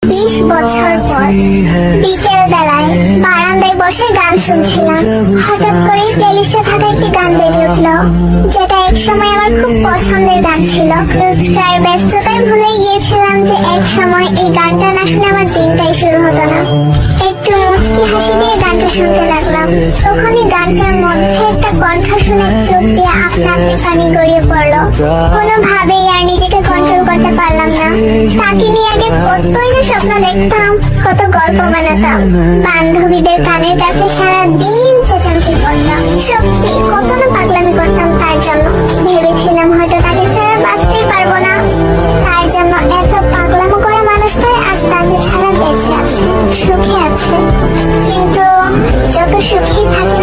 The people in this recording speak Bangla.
20 বছর পর বিকেল বেলায় বারান্দায় বসে গান শুনছিলাম। হঠাৎ করে প্লেলিস্টে থাকা একটি গান বেজে উঠলো, যেটা এক সময় আমার খুব পছন্দের গান ছিল। রোজকার ব্যস্ততায় ভুলেই গিয়েছিলাম যে এক সময় এই গানটা না শুনে আমার দিনটাই শুরু হতো না। একটু মুচকি হাসি দিয়ে গানটা শুনতে লাগলাম। তখনই গানটার মধ্যে একটা কণ্ঠ শুনে চোখ দিয়ে আপনা আপনি পানি গড়িয়ে পড়লো। কোনোভাবেই আর নিজেকে কন্ট্রোল করতে পারলাম না। তাকে নিয়ে আগে কতই না স্বপ্ন দেখতাম, কত গল্প বানাতাম, বান্ধবীদের কানের কাছে সারা দিন চেঁচামেচি করতাম। সত্যি কত না পাগলামি করতাম তার জন্য। ভেবেছিলাম হয়তো তাকে ছাড়া বাঁচতেই পারবো না। তার জন্য এত পাগলামো করা মানুষটাই আজ তাকে ছাড়া বেঁচে আছে, সুখে আছে। কিন্তু যত সুখী থাকি